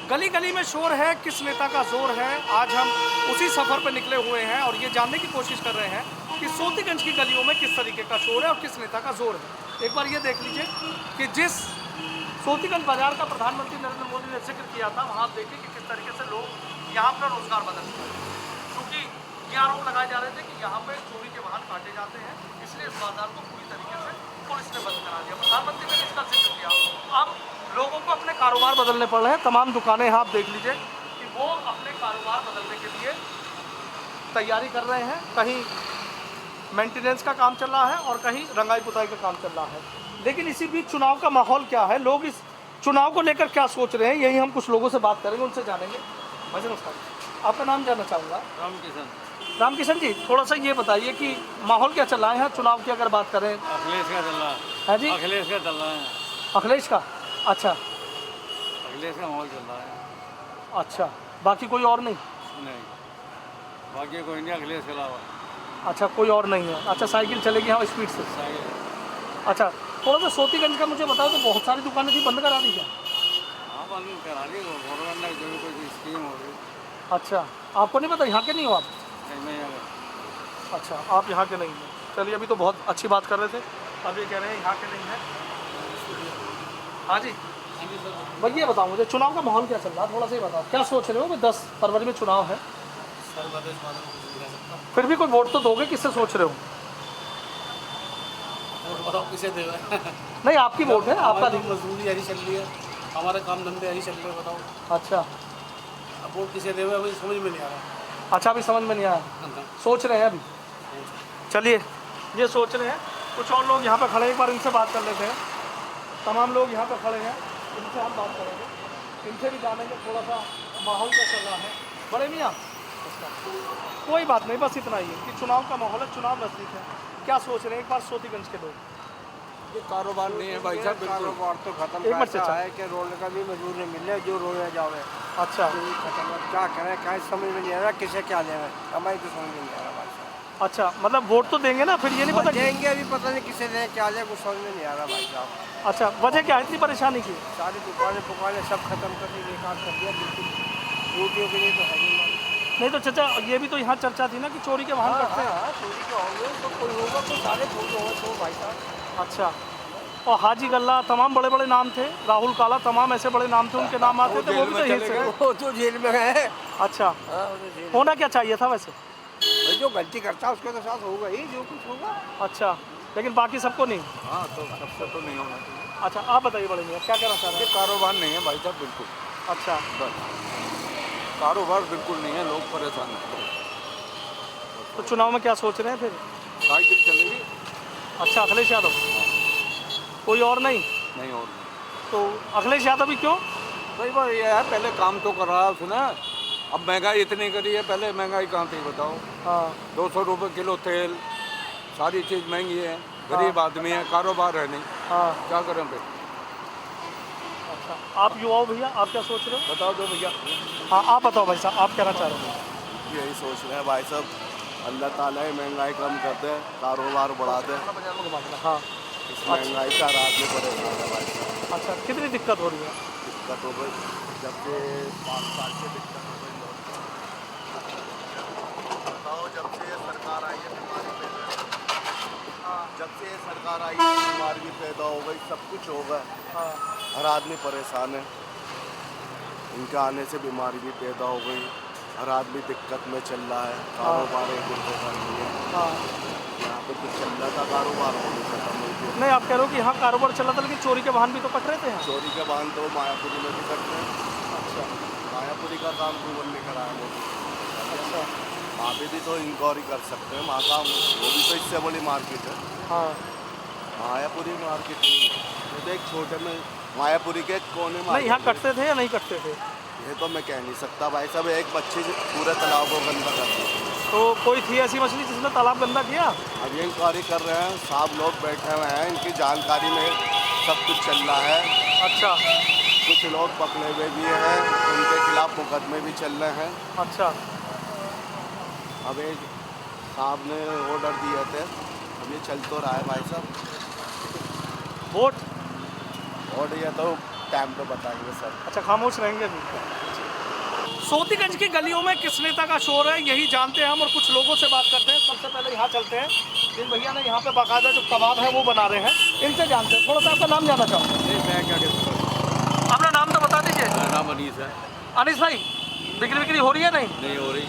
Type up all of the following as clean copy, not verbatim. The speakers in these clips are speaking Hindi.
गली गली में शोर है, किस नेता का जोर है। आज हम उसी सफ़र पर निकले हुए हैं और ये जानने की कोशिश कर रहे हैं कि सोतीगंज की गलियों में किस तरीके का शोर है और किस नेता का जोर है। एक बार ये देख लीजिए कि जिस सोतीगंज बाजार का प्रधानमंत्री नरेंद्र मोदी ने जिक्र किया था, वहाँ आप देखिए कि किस तरीके से लोग यहाँ अपना रोजगार बदल रहे हैं, क्योंकि ये आरोप लगाए जा रहे थे कि यहाँ पे चोरी के वाहन काटे जाते हैं, इसलिए इस बाजार को पूरी तरीके से पुलिस ने बंद करा दिया। प्रधानमंत्री ने इसका जिक्र किया। अब लोगों को अपने कारोबार बदलने पड़ रहे हैं। तमाम दुकानें यहाँ आप देख लीजिए कि वो अपने कारोबार बदलने के लिए तैयारी कर रहे हैं। कहीं मेंटेनेंस का काम चल रहा है और कहीं रंगाई पुताई का काम चल रहा है। लेकिन इसी बीच चुनाव का माहौल क्या है, लोग इस चुनाव को लेकर क्या सोच रहे हैं, यही हम कुछ लोगों से बात करेंगे, उनसे जानेंगे। भाई नमस्कार, आपका नाम जानना चाहूँगा। रामकिशन जी, थोड़ा सा ये बताइए कि माहौल क्या चल रहा है यहाँ चुनाव की अगर बात करें। अखिलेश का चल रहा है जी, अखिलेश का चल रहा है। अखिलेश का, अच्छा अखिलेश का माहौल चल रहा है। अच्छा, बाकी कोई और नहीं? नहीं, बाकी कोई नहीं, अखिलेश के अलावा। अच्छा, कोई और नहीं है। अच्छा, साइकिल चलेगी यहाँ स्पीड से। अच्छा, थोड़ा सा सोतीगंज का मुझे बताओ, तो बहुत सारी दुकानें थी, बंद करा दी क्या? हाँ, बंद करा दी गवर्नमेंट ने, जो भी कोई स्कीम हो रही। अच्छा, आपको नहीं पता, यहाँ के नहीं हो आप? नहीं है। अच्छा, आप यहाँ के नहीं हैं। चलिए, अभी तो बहुत अच्छी बात कर रहे थे, अब ये कह रहे हैं यहाँ के नहीं हैं। हाँ जी, भैया बताओ मुझे चुनाव का माहौल क्या चल रहा है, थोड़ा सा ही बताओ। क्या सोच रहे हो कि 10 फरवरी में चुनाव है, फिर भी कोई वोट तो दोगे, किससे सोच रहे हो? बताओ किसे देगा। नहीं, आपकी वोट है, आपका नहीं। मजदूरी यही चल रही है, हमारे काम धंधे यही चल रहे हैं, बताओ। अच्छा, अब वोट किसे देगा अभी समझ में नहीं आ रहा। अच्छा, अभी समझ में नहीं आया, सोच रहे हैं अभी। चलिए, ये सोच रहे हैं। कुछ और लोग यहाँ पर खड़े, एक बार इनसे बात कर लेते हैं। तमाम लोग यहाँ पर खड़े हैं, इनसे हम बात करेंगे, इनसे भी जानेंगे थोड़ा सा माहौल क्या चल रहा है। बड़े मियाँ, कोई बात नहीं, बस इतना ही है कि चुनाव का माहौल है, चुनाव नज़दीक है। क्या सोच रहे हैं एक बार सोतीगंज के लोग? ये कारोबार नहीं है भाई साहब, कारोबार तो खत्म एक मिनट से ऐसा है कि रोड का भी मजदूर नहीं मिल रहा, जो रोया जावे। अच्छा, ये खत्म है, क्या करें, क्या समझ में नहीं आ रहा, किसे क्या लेना, हमारी तो समझ में नहीं आ रहा भाई साहब। अच्छा, मतलब वोट तो देंगे ना, फिर ये नहीं पता देंगे, अभी पता नहीं किसे दें, क्या लें, कुछ समझ में नहीं आ रहा भाई साहब। अच्छा, वजह क्या है इतनी परेशानी की? सारी दुकानें सब खत्म कर दी, बेकार कर दिया बिल्कुल। रोटियों के लिए तो है नहीं। नहीं तो चाचा, ये भी तो यहाँ चर्चा थी ना कि चोरी के वाहन करते हैं। हाँ, चोरी के होंगे तो कोई होगा तो सारे चोरी होंगे तो भाई साहब। अच्छा, और हाजी गल्ला, तमाम बड़े बड़े नाम थे, राहुल काला, तमाम ऐसे बड़े नाम थे, उनके नाम आते थे, वो भी तो यहीं से। वो तो जेल में गए। अच्छा, हाँ, वो तो जेल। होना क्या चाहिए था वैसे? भाई जो गलती करता है उसके तो साथ होगा ही, जो कुछ होगा। अच्छा, लेकिन बाकी सबको नहीं? हाँ, तो सबसे तो नहीं होना चाहिए। अच्छा, आप बताइए बड़े मियाँ, क्या कहना चाह रहे ये हैं? कारोबार नहीं है भाई साहब, बिल्कुल। अच्छा, बस कारोबार बिल्कुल नहीं है, लोग परेशान हैं। तो चुनाव में क्या सोच रहे हैं फिर? साइकिल चलेगी। अच्छा, अखिलेश यादव, कोई और नहीं? नहीं और तो अखिलेश यादव ही क्यों? भाई भाई ये है, पहले काम तो कर रहा है उसने, अब महंगाई इतनी करी है, पहले महंगाई कहाँ थी बताओ। हाँ, 200 रुपये किलो तेल, सारी चीज़ महंगी है, गरीब आदमी है, कारोबार है नहीं, हाँ। क्या करें फिर? अच्छा, आप युवाओं भैया, आप क्या सोच रहे हो? बताओ दो भैया। हाँ, आप बताओ भाई साहब, आप कहना चाह रहे हो? यही सोच रहे हैं भाई साहब, अल्लाह ताला ही महंगाई कम कर दे, कारोबार बढ़ा दे। हाँ, इस महंगाई का रात में परेशान है भाई साहब। अच्छा, कितनी दिक्कत हो रही है? दिक्कत हो गई, जब से 5 साल से दिक्कत हो गई लोग। बताओ, जब से ये सरकार आई है बीमारी पैदा, जब से ये सरकार आई है बीमारी भी पैदा हो गई, सब कुछ हो गया। हाँ, हर आदमी परेशान है, इनके आने से बीमारी भी पैदा हो गई, हर आदमी दिक्कत में चल रहा है, कारोबार एक रुपये का नहीं है। हाँ। यहाँ पे कुछ चल रहा था कारोबार, वो भी खत्म हो गया। नहीं, आप कह रहे हो कि यहाँ कारोबार चला था, लेकिन चोरी के वाहन भी तो कट रहे थे यहाँ। चोरी के वाहन तो मायापुरी में भी करते हैं। अच्छा, मायापुरी का काम क्यों बंद नहीं कराया मोदी? अच्छा, वहाँ पे भी तो इंक्वायरी कर सकते हैं, वहाँ का वो भी तो इससे बड़ी मार्केट है। हाँ। मायापुरी मार्केट नहीं है, ये तो एक छोटे में मायापुरी के कोने में। नहीं, यहाँ कटते थे या नहीं कटते थे? ये तो मैं कह नहीं सकता भाई साहब, एक बच्चे से पूरे तालाब को गंदा कर दिया। तो कोई थी ऐसी मछली जिसने तालाब गंदा किया? अब ये इंक्वायरी कर रहे हैं, साहब लोग बैठे हुए हैं, इनकी जानकारी में सब कुछ चल रहा है। अच्छा, कुछ लोग पकड़े हुए भी हैं, उनके खिलाफ मुकदमे भी चल रहे हैं। अच्छा, अब एक साहब ने ऑर्डर दिए थे, अब ये चल तो रहा है भाई साहब। वोट ऑर्डर ये तो टाइम पे बताएंगे सर। अच्छा, खामोश रहेंगे अभी। सोतीगंज की गलियों में किस नेता का शोर है, यही जानते हैं हम और कुछ लोगों से बात करते हैं। सबसे पहले यहाँ चलते हैं, इन भैया ने यहाँ पे बाकायदा जो कबाब है वो बना रहे हैं, इनसे जानते हैं। थोड़ा सा आपका नाम जानना चाहूँगा। मैं क्या कहता हूँ, अपना नाम तो बता दीजिए। मेरा नाम अनीस है। अनीस भाई, बिक्री हो रही है नहीं? नहीं हो रही,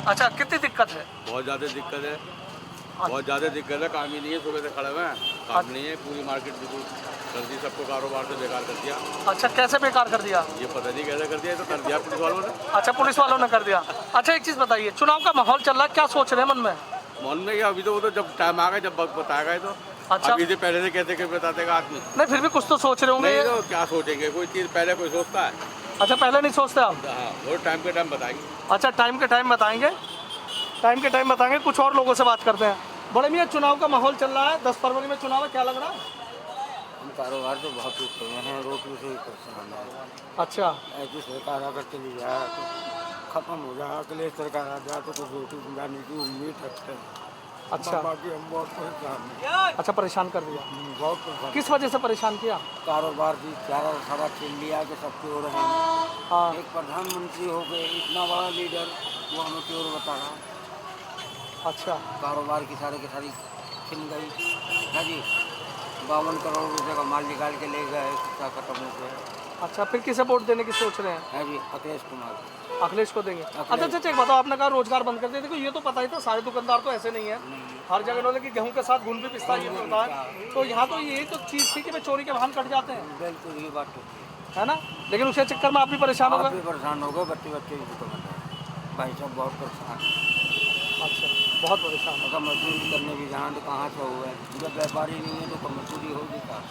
अच्छा, कितनी दिक्कत है? बहुत ज़्यादा दिक्कत है, बहुत ज़्यादा दिक्कत है। काम ही नहीं है, सुबह से खड़े हुए हैं, काम नहीं है। पूरी मार्केट बिल्कुल कर दी, सबको कारोबार से बेकार कर दिया। अच्छा, कैसे बेकार कर दिया? ये पता नहीं कैसे कर दिया, ये तो कर दिया पुलिस वालों ने। अच्छा, पुलिस वालों ने कर दिया। अच्छा, एक चीज़ बताइए, चुनाव का माहौल चल रहा है, क्या सोच रहे हैं मन में? मन में क्या, अभी तो वो तो जब टाइम आ गया, जब वक्त बताएगा ये तो। अच्छा। अभी से पहले से कहते कि बता देगा आदमी। नहीं, फिर भी कुछ तो सोच रहे होंगे। नहीं तो क्या सोचेंगे, कोई चीज़ पहले कोई सोचता है? अच्छा, पहले नहीं सोचते आप? हाँ, वो टाइम के टाइम बताएंगे। अच्छा, टाइम के टाइम बताएंगे, टाइम के टाइम बताएंगे। कुछ और लोगों से बात करते हैं। बड़े मियाँ, चुनाव का माहौल चल रहा है, 10 फरवरी में चुनाव है, क्या लग रहा है? हम कारोबार तो बहुत टूट रहे हैं, रोटी से ही परेशान है। अच्छा, ऐसी सरकार अगर चली जाए तो खत्म हो जाए, अगले सरकार आ जाए तो कुछ रोटी जाने की उम्मीद रखते हैं। अच्छा। बाकी हम बहुत परेशान हैं, अच्छा, परेशान कर दिया। बहुत परेशान। किस वजह से परेशान किया? कारोबार की सारा सारा छीन लिया कि सब चोर हैं। हाँ। एक प्रधानमंत्री हो गए, इतना बड़ा लीडर, वो हमें चोर बता रहा। अच्छा, कारोबार की सारी छिन गई है जी। 52 करोड़ रुपए का माल निकाल के ले गए, कितना खत्म हो गया अच्छा, फिर किसे वोट देने की सोच रहे हैं? है जी। अखिलेश कुमार। अखिलेश को देंगे। अच्छा, एक बताओ, आपने कहा रोजगार बंद कर दिया। देखो, ये तो पता ही था, सारे दुकानदार तो ऐसे नहीं है। हर जगह इन्होंने कि गेहूं के साथ घुन भी पिसता ये होता है। तो यहाँ तो यही तो चीज़ थी कि भाई चोरी के वाहन कट जाते हैं, बिल्कुल ये बात तो है ना? लेकिन उसके चक्कर में आप भी परेशान हो आप गए। भी परेशान हो गए, बच्चे भी तो भाई सब बहुत परेशान हैं। अच्छा, बहुत परेशान हो। अगर मजदूरी करने भी जाएँ तो कहाँ से हुए, जब व्यापारी नहीं है तो मजदूरी होगी कहाँ?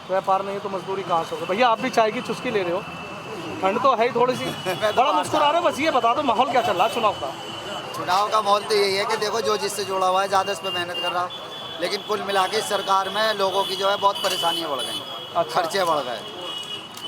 व्यापार नहीं है तो मजदूरी कहाँ से होगी? भैया, आप भी चाय की चुस्की ले रहे हो, ठंड तो है ही थोड़ी सी, बड़ा मुस्कुरा रहे हो। बस ये बता दो, माहौल क्या चल रहा है चुनाव का? चुनाव का माहौल तो यही है कि देखो, जो जिससे जुड़ा हुआ है ज़्यादा इस पर मेहनत कर रहा, लेकिन कुल मिला के इस सरकार में लोगों की जो है बहुत परेशानियाँ बढ़ गई। अच्छा। खर्चे बढ़ गए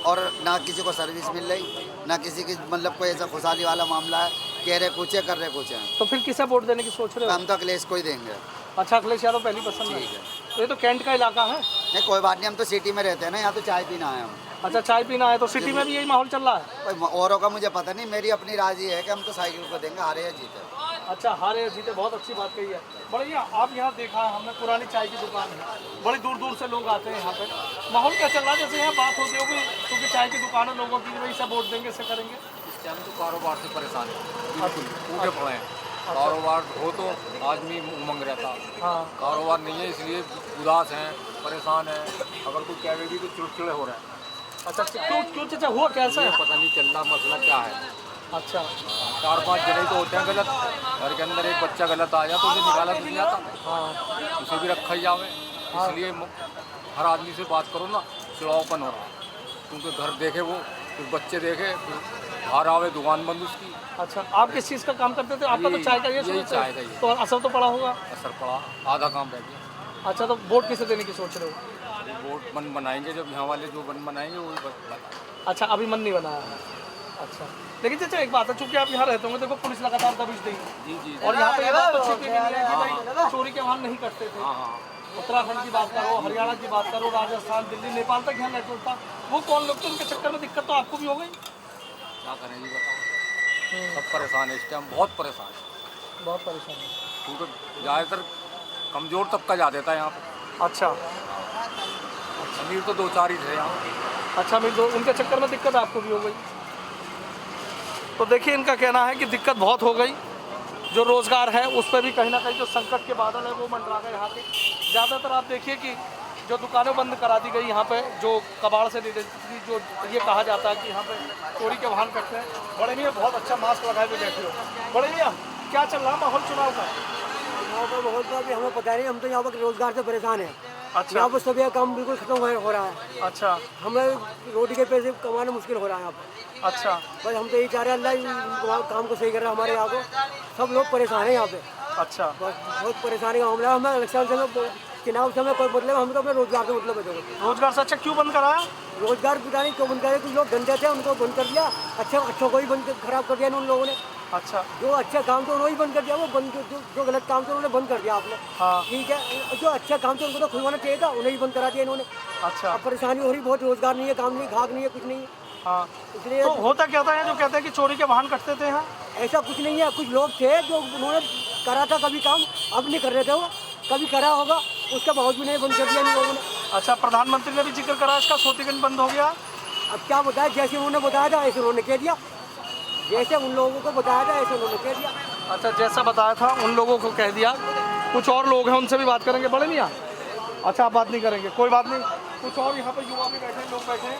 और ना किसी को सर्विस मिल रही, ना किसी की मतलब कोई ऐसा खुशहाली वाला मामला है। कह रहे कुछ है, कर रहे कुछ हैं। तो फिर किसे वोट देने की सोच रहे हो? हम तो अखिलेश को ही देंगे। अच्छा, अखिलेश यादव पहली पसंद है। ठीक है। तो ये तो कैंट का इलाका है। नहीं, कोई बात नहीं, हम तो सिटी में रहते हैं ना, यहाँ तो चाय पीना है हम। अच्छा, चाय पीना है तो सिटी में भी यही माहौल चल रहा है? कोई औरों का मुझे पता नहीं, मेरी अपनी राजी है कि हम तो साइकिल को देंगे, हारे या जीते। अच्छा, हारे या जीते, बहुत अच्छी बात कही है। बढ़िया, आप यहाँ देखा हमने, पुरानी चाय की दुकान है, बड़ी दूर दूर से लोग आते हैं यहाँ पे। माहौल क्या चल रहा है? जैसे यहाँ बात होती होगी क्योंकि चाय की दुकान है, लोगों की, वही सब वोट देंगे, इसे करेंगे। इस टाइम तो कारोबार से परेशान है, बिल्कुल टूटे पड़े हैं। कारोबार हो तो आदमी उमंग रहता, हाँ। कारोबार नहीं है इसलिए उदास हैं, परेशान हैं। अगर कोई कहेगी तो चिड़चिड़े हो रहे हैं। अच्छा, क्यों चाचा, हुआ कैसा ये है? पता नहीं चल रहा मसला क्या है। अच्छा, 4-5 जने तो होते हैं गलत, घर के अंदर एक बच्चा गलत आ जाए तो उसे निकाला तो नहीं जाता, हाँ। उसे भी रखा ही जावे। इसलिए हर आदमी से बात करो ना, चिड़ावपन हो रहा है। क्योंकि घर देखे वो, फिर बच्चे देखे, फिर बाहर आवे, दुकान बंद उसकी। अच्छा, आप किस चीज़ का काम करते थे? आपका तो चाय का, ये यही चाय का ही। तो असर तो पड़ा होगा। असर पड़ा, आधा काम रह गया। अच्छा, तो वोट किसे देने की सोच रहे हो? वोट मन बनाएंगे जब यहाँ वाले जो मन बनाएंगे वही बना। अच्छा, अभी मन नहीं बनाया है। अच्छा, लेकिन चाचा एक बात है, चूंकि आप यहाँ रहते होंगे, देखो पुलिस लगातार दबिश देगी। जी। और यहाँ पे ये बात तो छिपी नहीं है कि भाई चोरी के वाहन नहीं करते थे। हाँ। उत्तराखंड की बात करो, हरियाणा की बात करो, राजस्थान, दिल्ली, नेपाल तक यहाँ नेटवर्क था। वो कौन लोग थे, उनके चक्कर में दिक्कत तो आपको भी हो गई। क्या करें जी, बताओ। सब परेशान है इस टाइम, बहुत परेशान है। बहुत परेशान है। क्योंकि ज़्यादातर कमज़ोर तबका जा देता है यहाँ पे। अच्छा, अमीर तो 2-4 ही थे यहाँ। अच्छा, उनके चक्कर में दिक्कत आपको भी हो गई। तो देखिए, इनका कहना है कि दिक्कत बहुत हो गई। जो रोज़गार है उस पर भी कहीं ना कहीं जो संकट के बादल है वो मंडरा गए यहाँ के। ज़्यादातर आप देखिए कि जो दुकानें बंद करा दी गई यहाँ पे, जो कबाड़ से रिलेटेड जो ये कहा जाता है कि यहाँ पे चोरी के वाहन करते हैं। बड़े भैया, बहुत अच्छा मास्क लगाए हुए बैठे हो। बड़े भैया, क्या चल रहा माहौल चुनाव का? चुनाव का माहौल तो अभी हमें पता नहीं, हम तो यहाँ पर रोजगार से परेशान हैं। अच्छा। यहाँ पर सभी काम बिल्कुल खत्म हो रहा है। अच्छा। हमें रोटी के पैसे कमाना मुश्किल हो रहा है यहाँ पर। अच्छा। बस हम तो यही चाह रहे हैं, अल्लाह काम को सही कर रहा है हमारे यहाँ को। सब लोग परेशान हैं यहाँ पे। अच्छा। बस बहुत परेशानी का मामला है। हमें इलेक्शन से, चुनाव से हमें कोई मतलब, हम तो अपने रोजगार से मतलब है। रोजगार से अच्छा क्यों बंद कराया? रोजगार पता नहीं क्यों बंद कराया, कुछ लोग गंदे थे उनको बंद कर दिया। अच्छा को ही बंद खराब कर दिया उन लोगों ने। अच्छा जो अच्छा काम था उन्होंने ही बंद कर दिया, वो बंद जो गलत काम था उन्होंने बंद कर दिया आपने। हाँ ठीक है, जो अच्छा काम था उनको तो खुलवाना चाहिए था, उन्हें ही बंद करा दिया इन्होंने। अच्छा अब परेशानी हो रही बहुत, रोजगार नहीं है, काम नहीं, घाक नहीं है, कुछ नहीं है, हाँ। इसलिए तो होता क्या था जो कहते हैं कि चोरी के वाहन कटते थे यहाँ? ऐसा कुछ नहीं है। कुछ लोग थे जो उन्होंने करा था कभी काम, अब नहीं कर रहे थे, वो कभी करा होगा, उसका बहुत भी नहीं बंद कर दिया इन लोगों ने। अच्छा, प्रधानमंत्री ने भी जिक्र करा इसका, सोतीगंज बंद हो गया। अब क्या बताया, जैसे उन्होंने बताया था ऐसे उन्होंने कह दिया, जैसे उन लोगों को बताया था ऐसे उन्होंने कह दिया। अच्छा, जैसा बताया था उन लोगों को कह दिया। कुछ और लोग हैं, उनसे भी बात करेंगे। बड़े मियाँ, अच्छा आप बात नहीं करेंगे, कोई बात नहीं। कुछ और यहाँ पर युवा भी बैठे हैं, लोग बैठे हैं,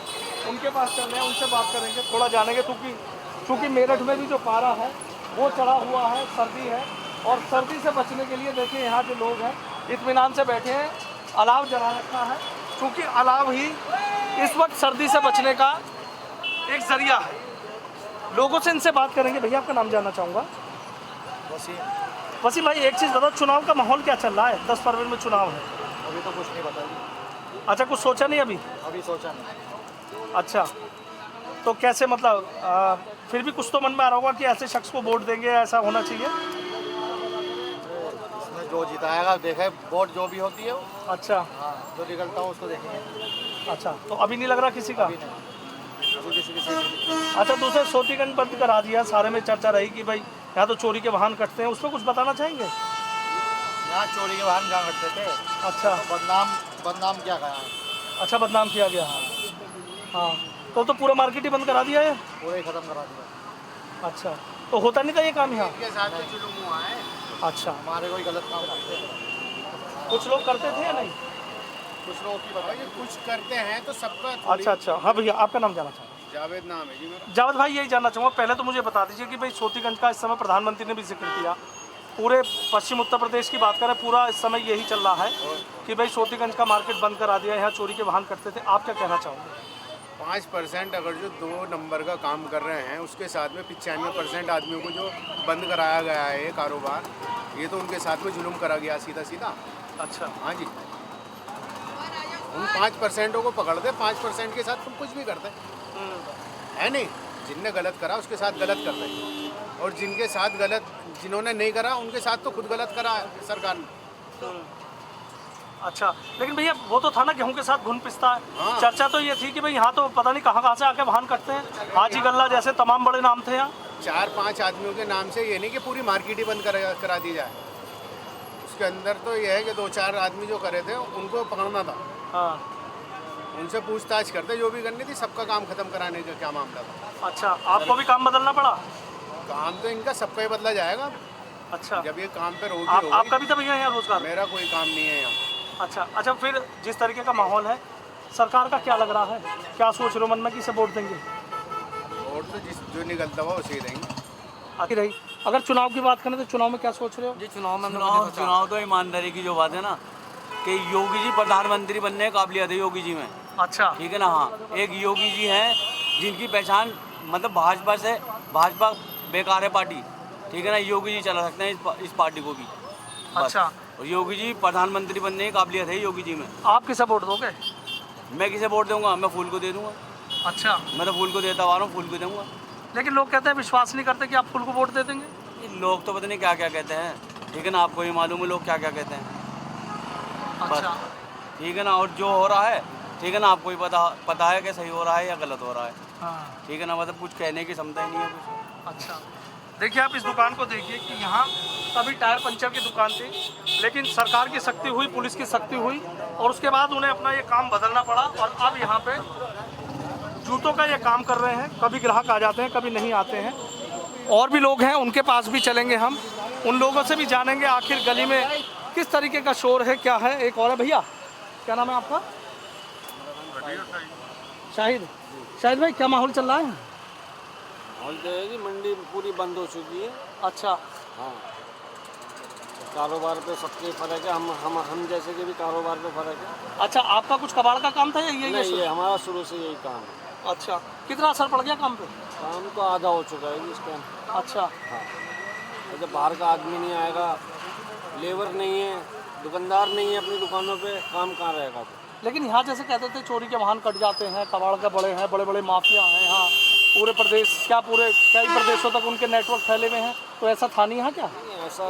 उनके पास चल रहे हैं, उनसे बात करेंगे, थोड़ा जानेंगे। क्योंकि मेरठ में भी जो पारा है वो चढ़ा हुआ है, सर्दी है, और सर्दी से बचने के लिए देखिए यहाँ जो लोग हैं इत्मीनान से बैठे हैं, अलाव जला रखा है, क्योंकि अलाव ही इस वक्त सर्दी से बचने का एक जरिया है। लोगों से इनसे बात करेंगे। भैया आपका नाम जानना चाहूँगा। वसीम भाई, एक चीज़ बताओ, चुनाव का माहौल क्या चल रहा है? 10 फरवरी में चुनाव है। अभी तो कुछ नहीं पता। अच्छा, कुछ सोचा नहीं अभी? अभी सोचा नहीं। अच्छा, तो कैसे मतलब फिर भी कुछ तो मन में आ रहा होगा कि ऐसे शख्स को वोट देंगे, ऐसा होना चाहिए। इसमें जो जिताएगा देखे, वोट जो भी होती है वो। अच्छा हाँ, जो निकलता हो उसको देखेंगे। अच्छा, तो अभी नहीं लग रहा किसी का? अभी किसी की अच्छा, दूसरे सोतीगंज बंद करा दिया, सारे में चर्चा रही कि भाई यहाँ तो चोरी के वाहन कटते हैं, उस पर कुछ बताना चाहेंगे? यहाँ चोरी के वाहन कहाँ करते थे? अच्छा, तो बदनाम क्या कहा? अच्छा, बदनाम किया गया। हाँ, तो पूरा मार्केट ही बंद करा दिया है? पूरा ही खत्म करा दिया। अच्छा, तो होता नहीं था ये काम यहाँ? के साथ में जुलूम हुआ है। अच्छा, हमारे कोई गलत काम करते थे। कुछ लोग करते थे या नहीं? कुछ लोग की बताइए, कुछ करते हैं तो सबका। अच्छा अच्छा, हाँ भैया आपका नाम जानना चाहूँगा। जावेद नाम है जी मेरा। जावेद भाई, यही जानना चाहूँगा, पहले तो मुझे बता दीजिए कि भाई सोतीगंज का इस समय प्रधानमंत्री ने भी जिक्र किया, पूरे पश्चिम उत्तर प्रदेश की बात करें, पूरा इस समय यही चल रहा है कि भाई सोतीगंज का मार्केट बंद करा दिया, यहाँ चोरी के वाहन करते थे। आप क्या कहना चाहोगे? 5% अगर जो 2 नंबर का काम कर रहे हैं, उसके साथ में 95% आदमियों को जो बंद कराया गया है ये कारोबार, ये तो उनके साथ में जुल्म करा गया सीधा सीधा। अच्छा, हाँ जी, उन 5% को पकड़ दे, 5% के साथ तुम कुछ भी करते है नहीं। जिनने गलत करा उसके साथ गलत कर दे, और जिनके साथ गलत, जिन्होंने नहीं करा उनके साथ तो खुद गलत करा है सरकार ने। अच्छा, लेकिन भैया वो तो था ना, गेहूं के साथ घुन पिसता है। हाँ। चर्चा तो ये थी कि भाई यहाँ तो पता नहीं कहाँ से आके वाहन करते हैं, हाजी गल्ला जैसे तमाम बड़े नाम थे यहाँ। 4-5 आदमियों के नाम से ये नहीं कि पूरी मार्केट ही बंद करा दी जाए। उसके अंदर तो ये है कि 2-4 आदमी जो करे थे उनको पकड़ना था। हाँ, उनसे पूछताछ करते, जो भी करनी थी, सबका काम खत्म कराने का क्या मामला था। अच्छा, आपको भी काम बदलना पड़ा? काम तो इनका सबका ही बदला जाएगा अच्छा, जब ये काम पे रोक आपका भी तो भैया यहाँ रोजगार? मेरा कोई काम नहीं है यहाँ। अच्छा अच्छा, फिर जिस तरीके का माहौल है, सरकार का क्या लग रहा है, क्या सोच रहे हो मन में कि इसे वोट देंगे? वोट तो जो निकलता हुआ उसे ही देंगे। आखिर रही, अगर चुनाव की बात करें तो चुनाव में क्या सोच रहे हो? जी, चुनाव तो ईमानदारी की जो बात है ना, कि योगी जी प्रधानमंत्री बनने की काबिलियत है योगी जी में। अच्छा, ठीक है ना। हाँ, एक योगी जी हैं जिनकी पहचान मतलब भाजपा से, भाजपा बेकार है पार्टी, ठीक है ना, योगी जी चला सकते हैं इस पार्टी को भी। बस। अच्छा, और योगी जी प्रधानमंत्री बनने की काबिलियत है योगी जी में। आप किसे वोट दोगे? मैं किसे वोट दूंगा? मैं फूल को दे दूंगा। अच्छा, मैं तो फूल को देता आ रहा हूँ, फूल को दूंगा। लेकिन लोग कहते हैं विश्वास नहीं करते कि आप फूल को वोट दे देंगे। ये लोग तो पता नहीं क्या क्या कहते हैं, ठीक है ना, आपको ये मालूम है लोग क्या क्या कहते हैं। अच्छा, ठीक है ना, और जो हो रहा है, ठीक है ना, आपको ही पता है कि सही हो रहा है या गलत हो रहा है। हाँ, ठीक है ना, मतलब कुछ कहने की क्षमता ही नहीं है कुछ। अच्छा, देखिए आप इस दुकान को देखिए कि यहाँ अभी टायर पंचर की दुकान थी, लेकिन सरकार की सख्ती हुई, पुलिस की सख्ती हुई, और उसके बाद उन्हें अपना ये काम बदलना पड़ा, और अब यहाँ पे जूतों का ये काम कर रहे हैं। कभी ग्राहक आ जाते हैं, कभी नहीं आते हैं। और भी लोग हैं, उनके पास भी चलेंगे हम, उन लोगों से भी जानेंगे आखिर गली में किस तरीके का शोर है, क्या है। एक और है भैया, क्या नाम है आपका? शाहिद। शाहिद भाई, क्या माहौल चल रहा है? माहौल तो है जी, मंडी पूरी बंद हो चुकी है। अच्छा, हाँ, कारोबार पे सबके फर्क है, हम जैसे के भी कारोबार पे फर्क है। अच्छा, आपका कुछ कबाड़ का काम था या ये नहीं, ये हमारा शुरू से यही काम है। अच्छा, कितना असर पड़ गया काम पे? काम तो आधा हो चुका है जी इस टाइम। अच्छा, हाँ, जब बाहर का आदमी नहीं आएगा, लेबर नहीं है, दुकानदार नहीं है अपनी दुकानों पे, काम कहाँ रहेगा? लेकिन यहाँ जैसे कहते थे चोरी के वाहन कट जाते हैं, कबाड़ के बड़े हैं, बड़े बड़े माफिया हैं यहाँ, पूरे प्रदेश, क्या पूरे कई प्रदेशों तक उनके नेटवर्क फैले हुए हैं, तो ऐसा था नहीं यहाँ क्या? नहीं, ऐसा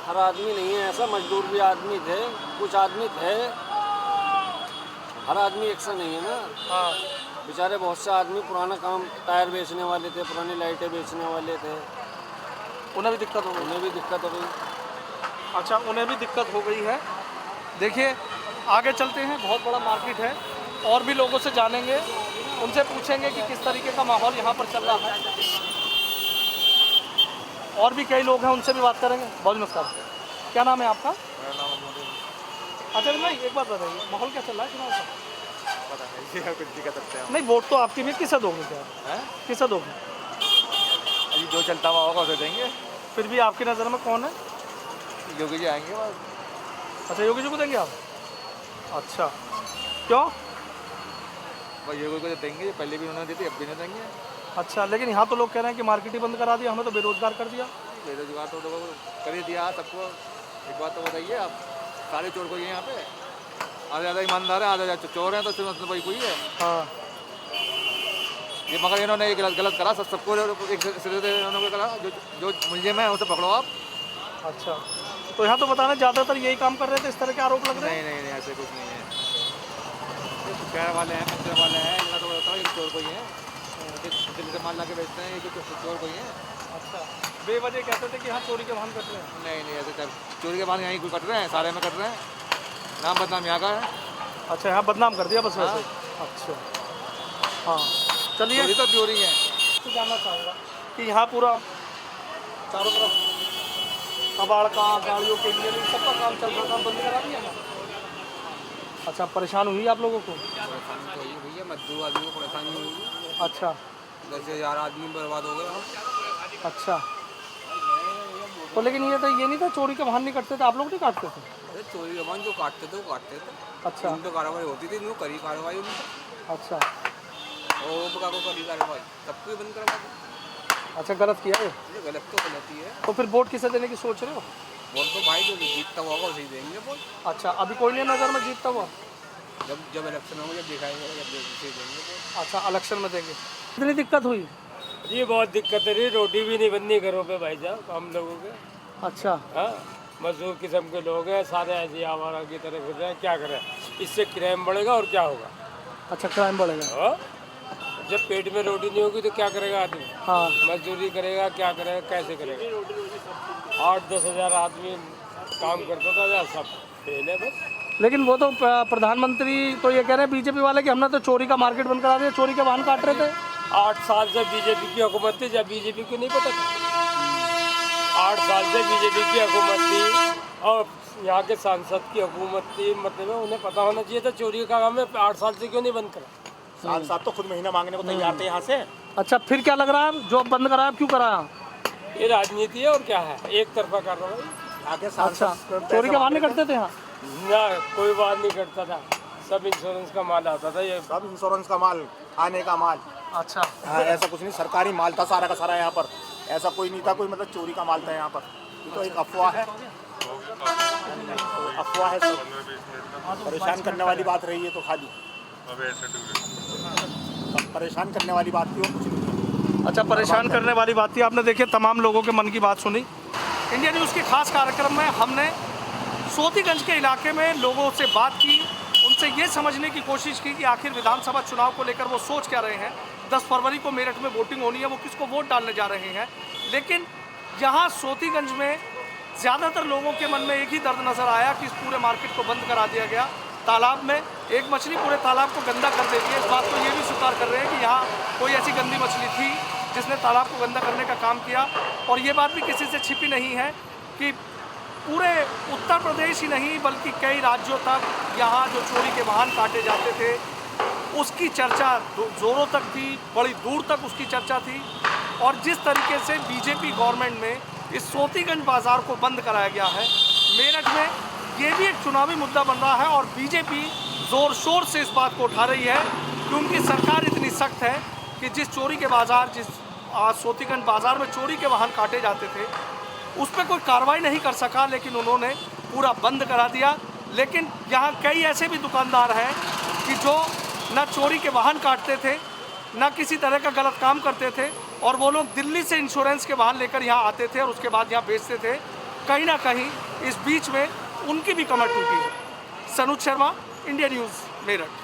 हर आदमी नहीं है ऐसा, मजदूर भी आदमी थे, कुछ आदमी थे, हर आदमी एक सा नहीं है ना। हाँ, बेचारे बहुत से आदमी पुराना काम, टायर बेचने वाले थे, पुरानी लाइटें बेचने वाले थे, उन्हें भी दिक्कत हो गई। उन्हें भी दिक्कत हो गई। अच्छा, उन्हें भी दिक्कत हो गई है। देखिए आगे चलते हैं, बहुत बड़ा मार्केट है, और भी लोगों से जानेंगे, उनसे पूछेंगे कि किस तरीके का माहौल यहाँ पर चल रहा है। और भी कई लोग हैं, उनसे भी बात करेंगे। बहुत नमस्कार, क्या नाम है आपका? अच्छा भाई, एक बात बताइए, माहौल क्या चल रहा है चुनाव का? कुछ भी कर सकते हैं। नहीं, वोट तो आपकी भी, किसे दोगे क्या? किसे दोगे? अभी जो चलता हुआ होगा उसे देंगे। फिर भी आपकी नज़र में कौन है? योगी जी आएंगे बस। अच्छा, योगी जी को देंगे आप? अच्छा, क्यों? बस योगी को देंगे, पहले भी उन्होंने दी थी, अब भी नहीं देंगे। अच्छा, लेकिन यहाँ तो लोग कह रहे हैं कि मार्केट ही बंद करा दिया, हमें तो बेरोजगार कर दिया। बेरोजगार तो कर ही दिया सबको। एक बात तो बताइए आप, सारे चोर कोई है यहाँ पे? आधे ज़्यादा ईमानदार है, आधे ज़्यादा चोर हैं, तो इसमें मतलब कोई है? हाँ, ये मगर इन्होंने ये गलत करा, सबको एक सिरे से इन्होंने करा, जो मुलजिम है उसे पकड़ो आप। अच्छा, तो यहाँ तो बताना ज़्यादातर यही काम कर रहे थे, इस तरह के आरोप लग रहे हैं। नहीं, ऐसे कुछ नहीं है। शहर वाले हैं, मंदिर वाले हैं, इनका तो बताओ ये चोर कोई है, दिल्ली से माल ला के बेचते हैं, ये चोर कोई है? अच्छा, बेवजह कहते थे कि यहाँ चोरी के वाहन कट रहे हैं। नहीं, ऐसे चोरी के वाहन यहीं कोई कट रहे हैं, सारे में कट रहे हैं, नाम बदनाम यहाँ का है। अच्छा, यहाँ बदनाम कर दिया बस वैसे। अच्छा, हाँ, चलिए, चोरी तो चोरी है। तो जानना चाहूँगा कि यहाँ पूरा चारों तरफ कबाड़ का, गाड़ियों के लिए सबका काम चल रहा था, बंद करा दिया ना? अच्छा, परेशान हुई आप लोगों को? परेशानी तो यही हुई है, मजदूर आदमी को परेशानी हुई। अच्छा, 10,000 आदमी बर्बाद हो गया। अच्छा, तो लेकिन ये नहीं था चोरी के वाहन नहीं कटते थे, आप लोग नहीं काटते थे? अरे चोरी के वाहन जो काटते थे वो काटते थे। अच्छा, उन पर कार्रवाई होती थी, उनको करी कार्रवाई उन पर, अच्छा, और वो को करी कार्रवाई, सबको ही बंद करवा दी। अच्छा, गलत किया है। ये गलत तो गलत ही है। तो फिर वोट किसे देने की सोच रहे हो? वोट तो भाई जो जीतता होगा उसे ही देंगे वोट। अच्छा, अभी कोई नहीं नज़र में जीतता हुआ? जब इलेक्शन होगा, जब दिखाएंगे, जब उसे देंगे वोट। अच्छा, इलेक्शन में देंगे। कितनी दिक्कत हुई? जी बहुत दिक्कत है, रोटी भी नहीं बननी घरों पे भाई साहब हम लोगों के। अच्छा, हाँ, मजदूर किस्म के लोग हैं, सारे ऐसे आवारा की तरह फिर रहे हैं, क्या करें? इससे क्राइम बढ़ेगा और क्या होगा? अच्छा, क्राइम बढ़ेगा। हाँ? जब पेट में रोटी नहीं होगी तो क्या करेगा आदमी? हाँ, मजदूरी करेगा, क्या करेगा, कैसे करेगा? 8-10 हज़ार आदमी काम करता था, या सब फेल है बस। लेकिन वो तो प्रधानमंत्री तो ये कह रहे हैं बीजेपी वाले कि हमने तो चोरी का मार्केट बंद करा दिया, चोरी के वाहन काट रहे थे। 8 साल से बीजेपी की हुकूमत थी, जब बीजेपी को नहीं पता था? 8 साल से बीजेपी की हुकूमत थी और यहाँ के सांसद की हुकूमत थी, मतलब उन्हें पता होना चाहिए था चोरी का काम है, 8 साल से क्यों नहीं बंद करा? साहब तो खुद महीना मांगने को तैयार थे यहाँ से। अच्छा, फिर क्या लग रहा है, जो बंद कराया क्यों कराया? ये राजनीति है और क्या है, एक तरफा कार्रवाई। आगे अच्छा, चोरी के वाहन नहीं करते थे यहाँ? ना, कोई बात नहीं करता था, सब इंश्योरेंस का माल आता था। ये सब इंश्योरेंस का माल, खाने का माल। अच्छा, हाँ, ऐसा कुछ नहीं, सरकारी माल था सारा का सारा यहाँ पर, ऐसा कोई नहीं था कोई मतलब चोरी का माल था यहाँ पर। ये तो एक अफवाह है, अफवाह है, सब परेशान करने वाली बात रही है तो खाली परेशान करने वाली बात थी, वो कुछ नहीं। अच्छा, परेशान करने वाली बात थी। आपने देखिए तमाम लोगों के मन की बात सुनी। इंडिया न्यूज़ के खास कार्यक्रम में हमने सोतीगंज के इलाके में लोगों से बात की, उनसे ये समझने की कोशिश की कि आखिर विधानसभा चुनाव को लेकर वो सोच क्या रहे हैं। 10 फरवरी को मेरठ में वोटिंग होनी है, वो किसको वोट डालने जा रहे हैं। लेकिन यहाँ सोतीगंज में ज़्यादातर लोगों के मन में एक ही दर्द नज़र आया कि इस पूरे मार्केट को बंद करा दिया गया। तालाब में एक मछली पूरे तालाब को गंदा कर देती है। इस बात को ये भी स्वीकार कर रहे हैं कि यहाँ कोई ऐसी गंदी मछली थी जिसने तालाब को गंदा करने का काम किया। और ये बात भी किसी से छिपी नहीं है कि पूरे उत्तर प्रदेश ही नहीं बल्कि कई राज्यों तक यहाँ जो चोरी के वाहन काटे जाते थे उसकी चर्चा ज़ोरों तक थी, बड़ी दूर तक उसकी चर्चा थी। और जिस तरीके से बीजेपी गवर्नमेंट में इस सोतीगंज बाज़ार को बंद कराया गया है मेरठ में, ये भी एक चुनावी मुद्दा बन रहा है। और बीजेपी ज़ोर शोर से इस बात को उठा रही है कि उनकी सरकार इतनी सख्त है कि जिस चोरी के बाज़ार, जिस सोतीगंज बाज़ार में चोरी के वाहन काटे जाते थे उस पर कोई कार्रवाई नहीं कर सका, लेकिन उन्होंने पूरा बंद करा दिया। लेकिन यहाँ कई ऐसे भी दुकानदार हैं कि जो न चोरी के वाहन काटते थे ना किसी तरह का गलत काम करते थे और वो लोग दिल्ली से इंश्योरेंस के वाहन लेकर यहाँ आते थे और उसके बाद यहाँ बेचते थे। कहीं ना कहीं इस बीच में उनकी भी कमर टूटी है। Sanuj Sharma, India news, Meerut.